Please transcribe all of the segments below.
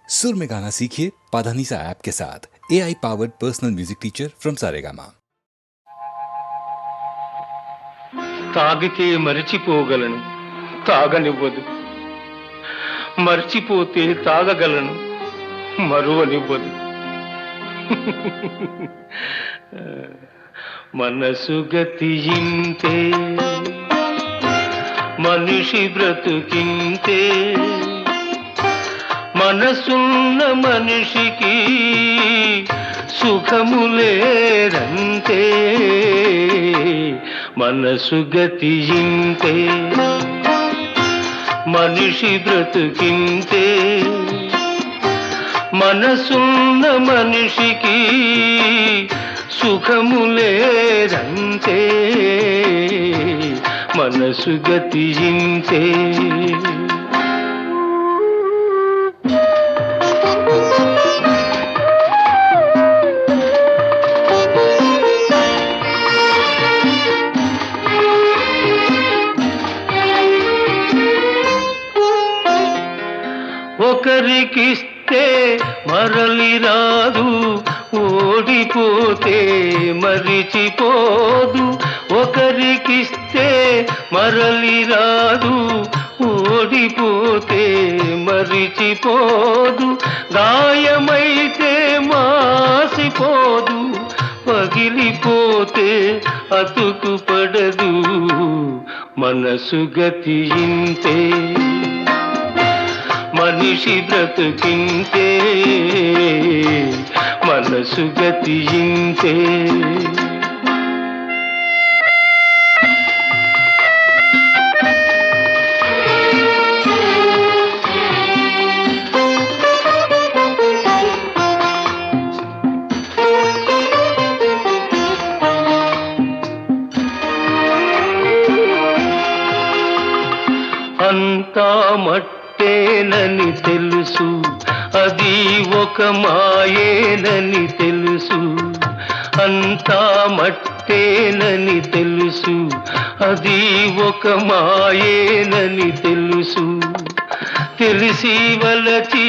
सुर में गाना सीखिए पाधानीसा ऐप के साथ। AI powered personal music teacher from Saregama. తాగితే మరిచిపోగలను, తాగనివ్వదు. మర్చిపోతే తాగగలను, మరువనివ్వదు. మనసు గతియింతే, మనిషి బ్రతుకింతే. మనసున్న మనిషికి సుఖము లేదంతే. మనసు గతియింతే, మనిషి బ్రతుకింతే. మనసున్న మనిషికి సుఖము లేదంతే. మనసు గతియింతే. ఒకరికిస్తే మరలి రాదు, ఓడిపోతే మరిచిపోదు. ఒకరికిస్తే మరలి రాదు, ఓడిపోతే మరిచిపోదు. గాయమైతే మాసిపోదు, పగిలిపోతే అతుకు పడదు. మనసు గతియింతే, మనిషి బ్రతుకింతే. మనసు గతియింతే. అంతా మట్టేనని తెలుసు, అది ఒక మాయేనని తెలుసు. అంతా మట్టేనని తెలుసు, అది ఒక మాయేనని తెలుసు. తెలిసి వలచి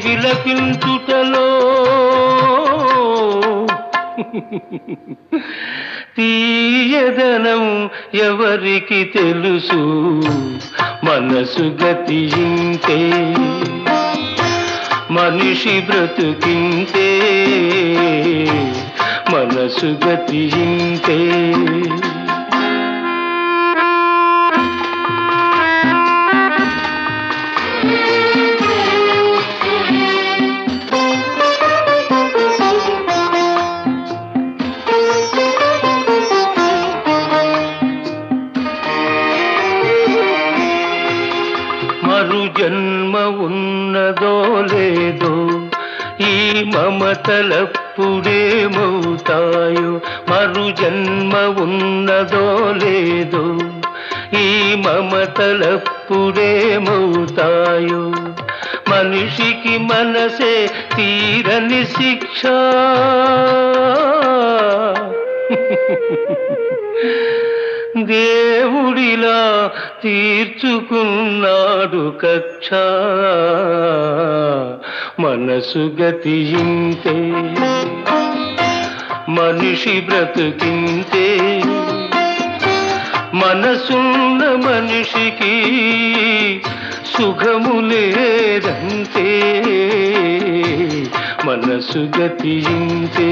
విలపించుటలో తీయదనం ఎవరికి తెలుసు. మనసు గతియింతే, మనిషి బ్రతుకింతే. మనసు గతియింతే. మరు జన్మ ఉన్నదో లేదో, ఈ మమతలప్పుడేమవుతాయో. మరు జన్మ ఉన్నదో లేదో, ఈ మమతలప్పుడేమవుతాయో. మనిషికి మనసే తీరని శిక్ష. దేవుడిలా తీర్చుకున్నాడు కక్ష. మనసు గతియింతే, మనిషి బ్రతుకింతే. మనసున్న మనిషికి సుఖము లేదంతే. మనసు గతియింతే.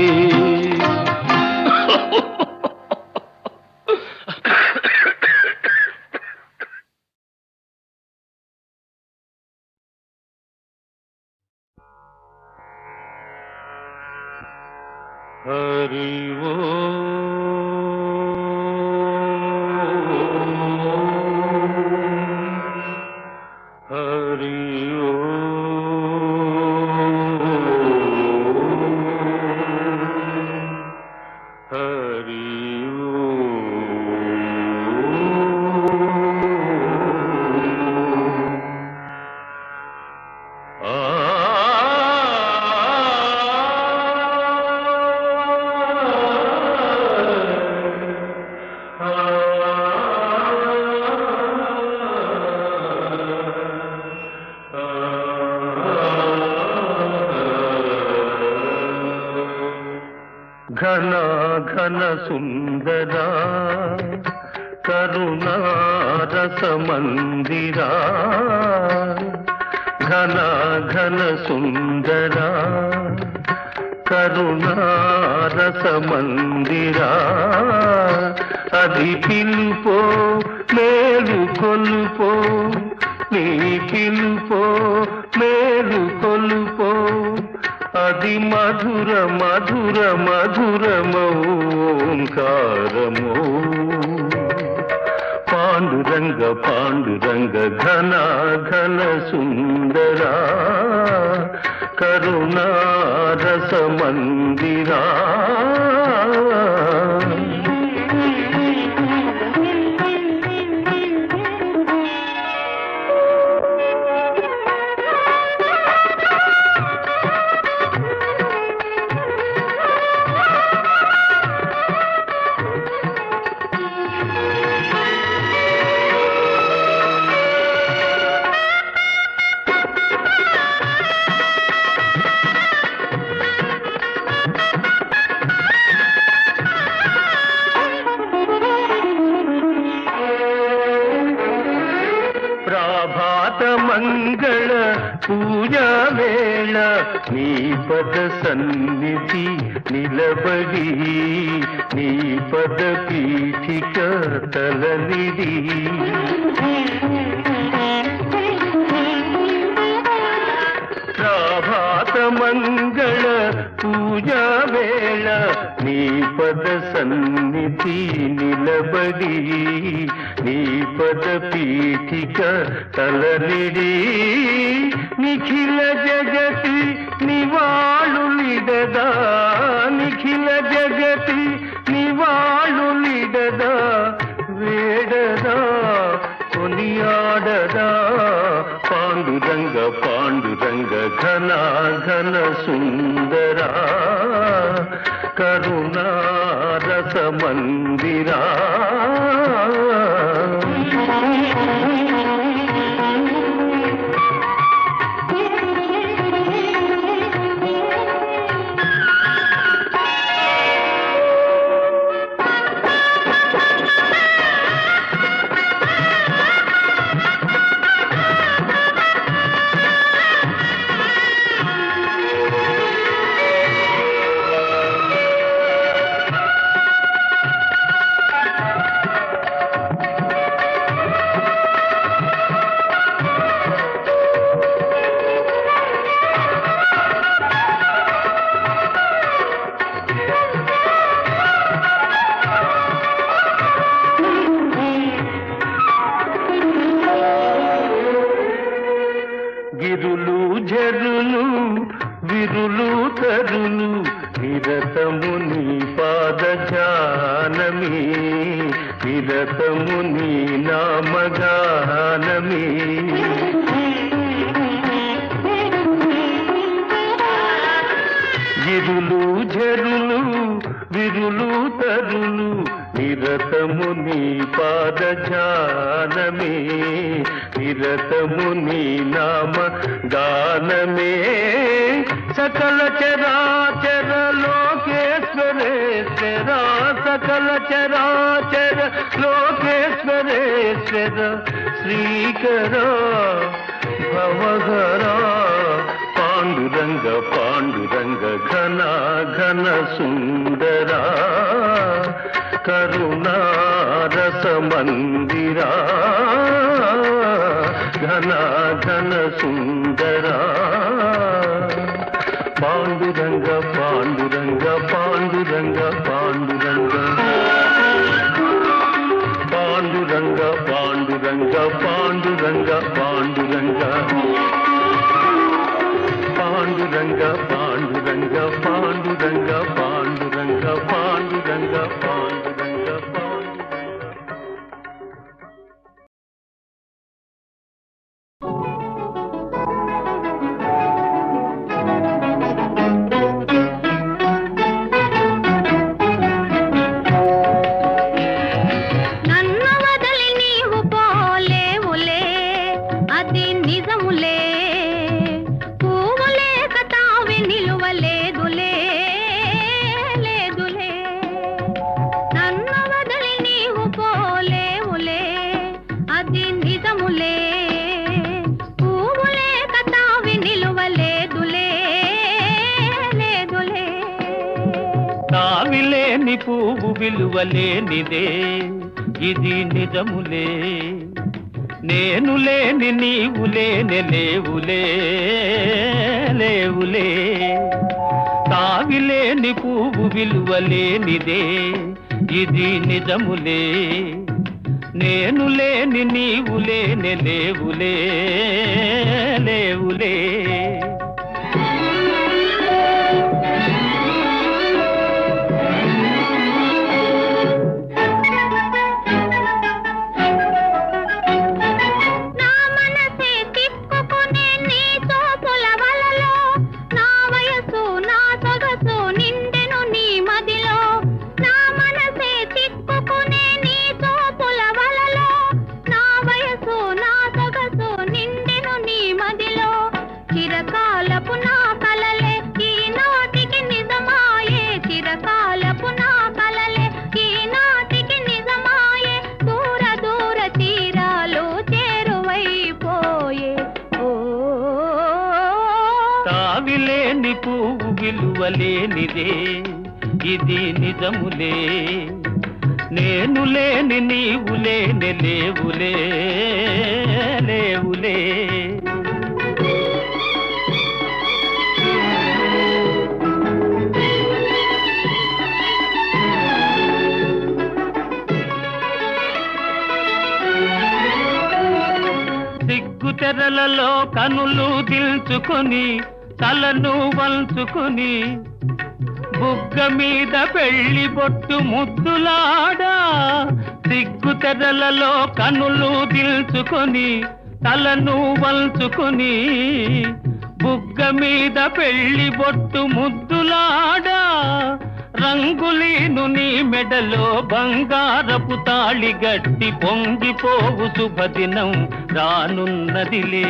హరి హరి హరి ఆ ఘన ఘన సుందరా కరుణారస మందిరా ఘన ఘన సుందరా కరుణారస మందిరా అది పిలుపో మేలు కొలుపో నీ పిలుపో మేలు కొలుపో అది మధుర మధుర మధురమౌంకారమో పాండురంగ పాండురంగ ఘన ఘన సుందరా కరుణారస మందిరా మంగళ పూజా వేళ నీ పద సన్నిధి నిలబడి నీ పద పీఠిక తలనిడి ప్రభాత మంగళ పూజా వేళ నీ పద సన్నిధి నిలబడి నీ పద పీఠిక తలనిడి నిఖిల జగతి నివాళులిడదా నిఖిల జగతి నివాళులిడదా వేడదా కొనియాడదా పాండురంగ పాండురంగ ఘన ఘన సుందరా కరుణారస మందిరా గిరులు జరులు విరులు తరులు నిరతము నీ పాద జానమి నిరతము నీ నామగానమి గిరులు జరులు విరులు తరులు నిరతము నీ పాద జానమే నిరతము నీ నామ గానమే సకల చరాచర లోకేశ్వరేశ్వర సకల చరాచర లోకేశ్వరేశ్వర శ్రీకర భవహరా పాండురంగ పాండురంగ ఘన ఘన సుందరా కరుణారస మందిరా ఘన ఘన సుందరా పాండురంగ పాండురంగ పాండురంగ పాండురంగ పాండురంగ పాండురంగ పాండురంగ పాండురంగ పాండురంగ పాండురంగ పాండురంగ పాండురంగ పాండురంగ పాండురంగ తావిలేని పువ్వు విలువలేనిదే ఇది నిజములే. నేను లేని నీవు లేని లేవులే లేవులే. తావిలేని పువ్వు విలువలేనిదే ఇది నిజములే. నేను లేని నీవు లేని లేవులే లేవులే. తావిలేని పువ్వు విలువలేనిదే ఇది నిజములే. నేను లేని నీవు లేని లేవులే లేవులే. సిగ్గు తెరలలో కనులు దిల్చుకొని తలను వంచుకొని బుగ్గ మీద పెళ్లి బొట్టు ముద్దులాడా. సిగ్గు తెరలలో కనులు దిల్చుకొని తలను వంచుకొని బుగ్గ మీద పెళ్లి బొట్టు ముద్దులాడా. రంగులీను నీ మెడలో బంగారపు తాళి గట్టి పొంగిపోవు శుభదినం రానున్నదిలే.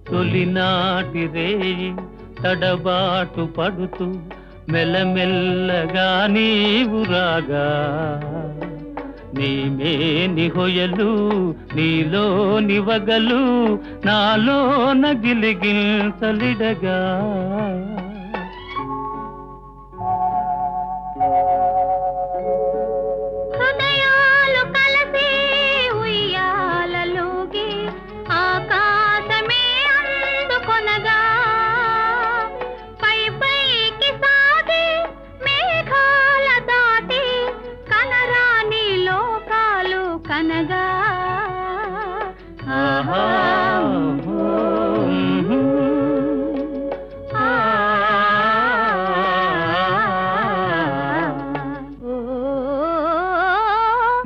తొలినాటి రేయి తడబాటు పడుతూ మెల్లమెల్లగా నీవు రాగా. నీమేని హొయలు నీలోని వగలు నాలో నగిలిగిల్చలిడగా.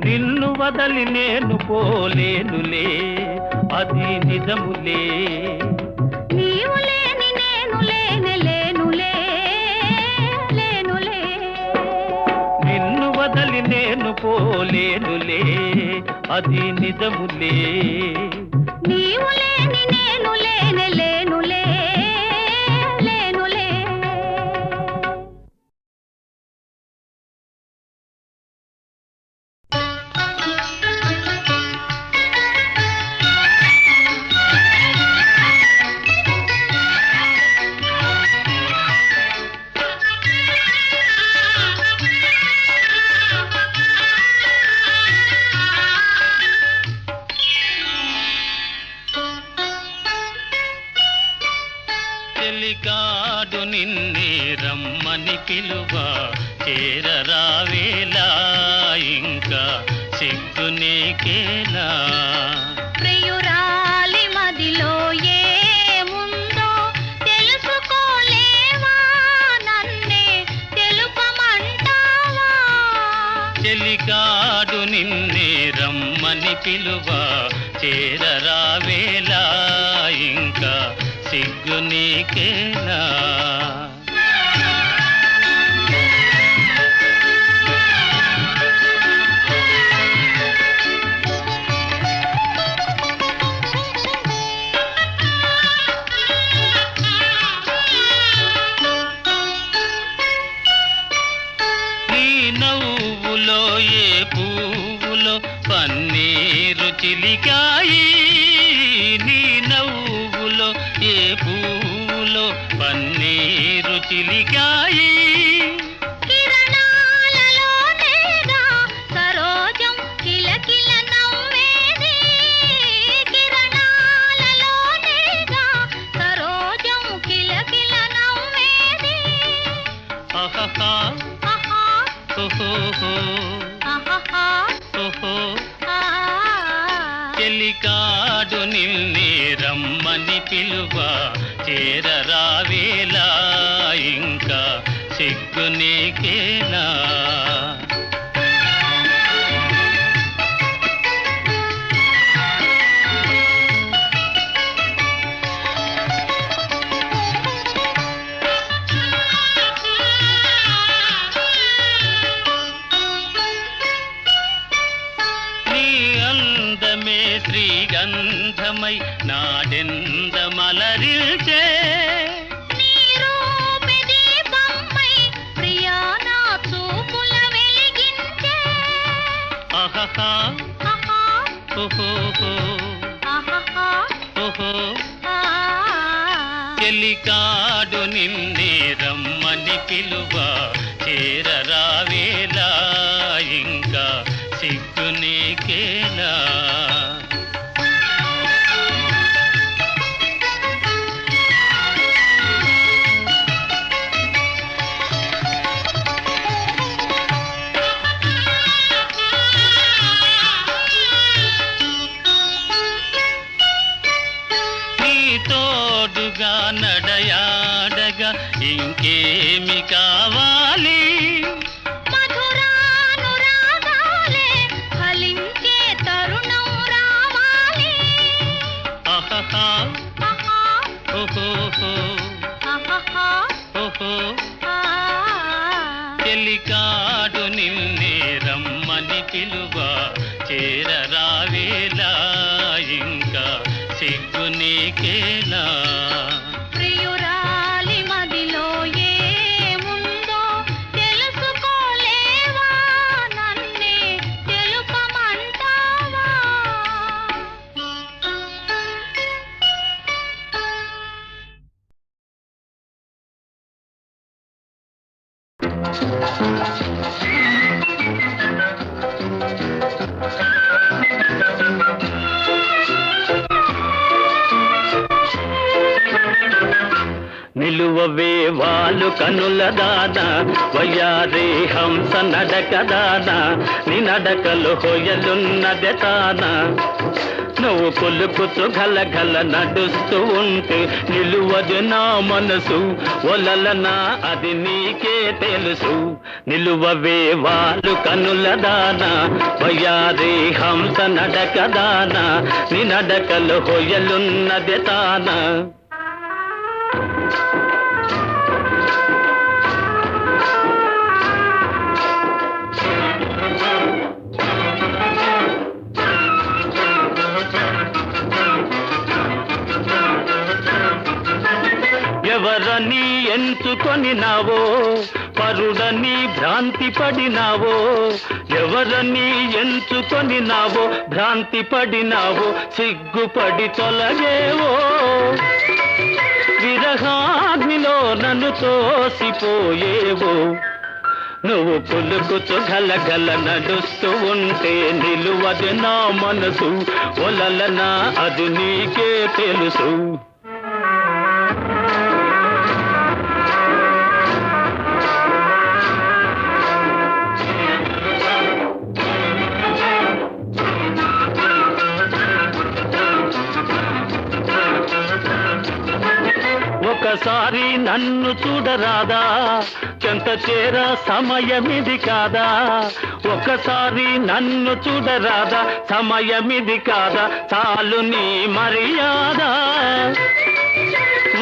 నిన్ను వదలి నేను పోలేనులే అది నిజములే. నీవు లేని నేను లేని లేనులే లేనులే. నిన్ను వదలి నేను పోలేనులే అది నిజములే. నీవు లేని నేను లేని లేనులే లేనులే. చెలికాడు నిన్నే రమ్మని పిలువ చేరరావేలా ఇంకా సిగ్గు నీకేలా. ప్రియురాలి మదిలో ఏముందో తెలుసుకోలేవా నన్నే తెలుపమంటావా. చెలికాడు నిన్నే రమ్మని పిలువ చేరరావేలా ఇంకా సిగ్గు నీకేలా. పన్నీరు చిలికాయి నీ నవ్వులో ఏ పువ్వులో పన్నీరు చిలికాయి కిరణాలలోనేగా సరోజం కిలకిల నవ్వేది కిరణాలలోనేగా సరోజం కిలకిల నవ్వేది ఆహాహా ఆహా ఓహోహో ఆహాహా ఓహో ఆ చెలికాడు నిన్నే రమ్మని పిలువ చేరరావేలా ఇంకా సిగ్గు నీకేనా నీ అందమే శ్రీగంధమై నాడెందమలరిల్చే నీ రూపే దీపమై ప్రియా నా చూపుల వెలిగించే ఆహాహా ఆహా ఓహోహో ఆహాహా ఓహో ఆ చెలికాడు నిన్నే రమ్మని పిలువ చేరరావేలా ఇంకా సిగ్గు నీకేలా నీ తోడుగా నడయాడగా ఇంకేమి కావాలి మధురానురాగాలే ఫలించే తరుణం రావాలి ఆహాహా ఆహా ఓహోహో ఆహాహా ఓహో ఆ చెలికాడు నిన్నే రమ్మని పిలువ చేరరావేలా ఇంకా సిగ్గు నీకేలా ప్రియురాలి మదిలో ఏముందో తెలుసుకోలేవా నన్నే తెలుపమంటావా నిలువవే వాలు కనుల దాన వయ్యారే హంస నడక దాన నీ నడకలు హొయలున్నదె తాన నువ్వు కొలుకుతూ గలగల నడుస్తూ ఉంటే నిలువదు నా మనసు ఒలలనా అది నీకే తెలుసు నిలువవే వాలు కనుల దాన వయ్యారే హంస నడక దాన నీ నడకలు హొయలున్నదె తాన ఎవరని ఎంచుకొని నావో పరుడని భ్రాంతి పడినావో ఎవరని ఎంచుకొని నావో భ్రాంతి పడినావో సిగ్గుపడి తొలగేవో విరహాగ్నిలో నన్ను తోసిపోయేవో నువ్వు పులుకుతూ గలగల నడుస్తూ ఉంటే నిలువది నా మనసు ఒలలనా అది నీకే తెలుసు ఒకసారి నన్ను చూడరాదా చెంత చేర సమయమిది కాదా ఒకసారి నన్ను చూడరాదా సమయమిది కాదా చాలు నీ మర్యాద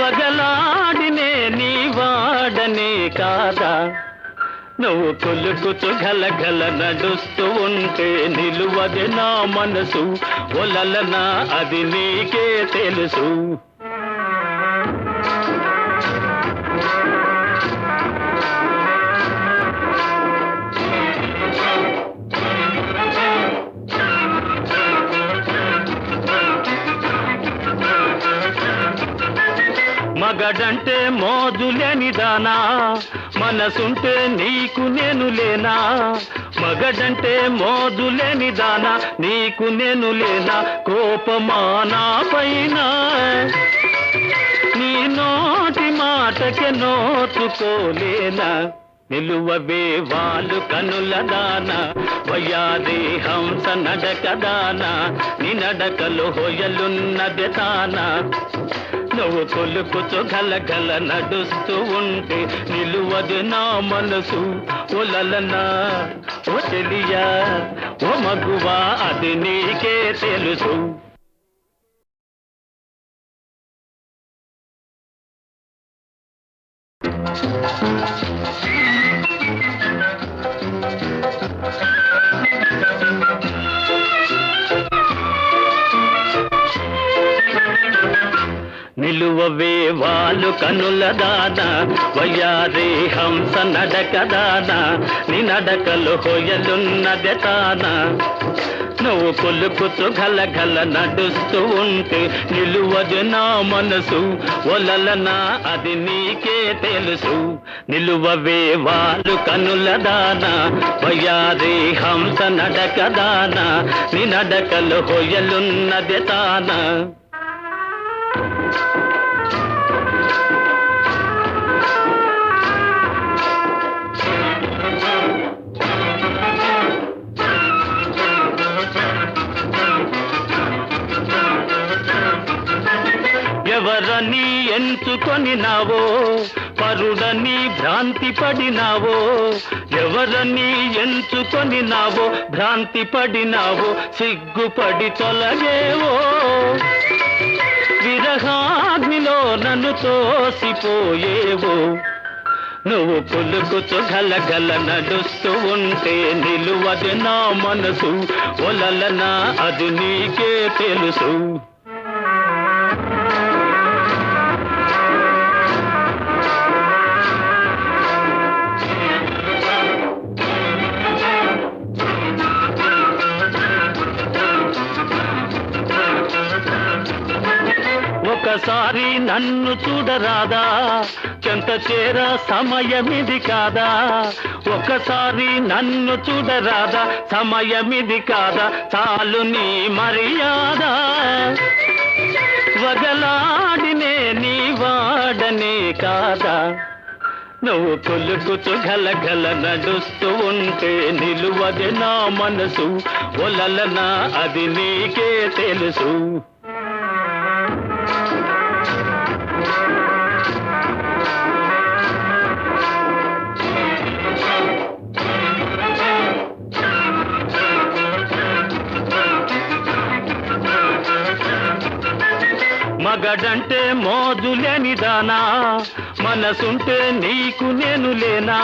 వగలాడినే నీ వాడనే కాదా నువ్వు కొలుకుతూ గలగల నడుస్తూ ఉంటే నిలువది నా మనసు ఒలలనా అది నీకే తెలుసు మగడంటే మోజులేని దానా మనసుంటే నీకు నేను లేనా మగడంటే మోజులేని దానా నీకు నేను లేనా కోపమానా పైన నీ నోటి మాటకే నోచుకోలేనా నిలువవే వాళ్ళు కనుల దాన వయ్యాది హంస నడక దాన నీ నడకలు హొయలున్నది తానా నువ్వు కొలుకుచు గలగల నడుస్తూ ఉంటే నిలువది నా మనసు ఒలలనా ఓ చెలియా ఓ మగువా అది నీకే తెలుసు నిలువవే వాళ్ళు కనుల దాన వయ్యారి హంస నడక దాన నీ నడకలు హొయలున్నది తానా నువ్వు కొలుకుతూ గలగల నడుస్తూ ఉంటే నిలువదు నా మనసు ఒలలనా అది నీకే తెలుసు నిలువవే వాళ్ళు కనుల దాన వయ్యారి హంస నడక దాన నీ నడకలు హొయలున్నది తానా ఎవరని ఎంచుకొని నావో పరుడని భ్రాంతి పడినావో ఎవరని ఎంచుకొని నావో భ్రాంతి పడినావో సిగ్గుపడి తొలగేవో విరహాగ్నిలో నన్ను తోసిపోయేవో నువ్వు కొలుకుచు గలగల నడుస్తూ ఉంటే నిలువది నా మనసు ఒలలనా అది నీకే తెలుసు ఒకసారి నన్ను చూడరాదా చెంత చేర సమయమిది కాదా ఒకసారి నన్ను చూడరాదా సమయమిది కాదా చాలు నీ మర్యాద వగలాడినే నీ వాడనే కాదా నువ్వు కొలుకుచు గలగల నడుస్తూ ఉంటే నిలువది నా మనసు ఒలలనా అది నీకే తెలుసు మగడంటే మోజులేని దానా మనసుంటే నీకు నేను లేనా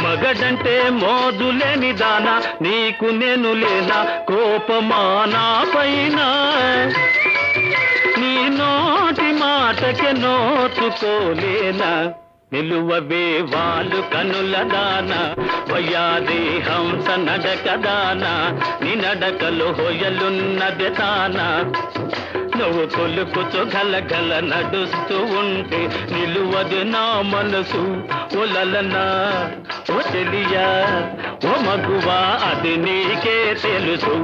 మగడంటే మోజులేని దానా నీకు నేను లేనా కోపమానా పైన నీ నోటి మాటకే నోచుకోలేనా నిలువవే వాళ్ళు కనుల దాన వయ్యాది హంస నడక దాన నీ నడకలు హొయలున్నది తానా నువ్వు కొలుకుచు గలగల నడుస్తూ ఉంటే నిలువది నా మనసు ఒలలనా ఓ చెలియా ఓ మగువా అది నీకే తెలుసు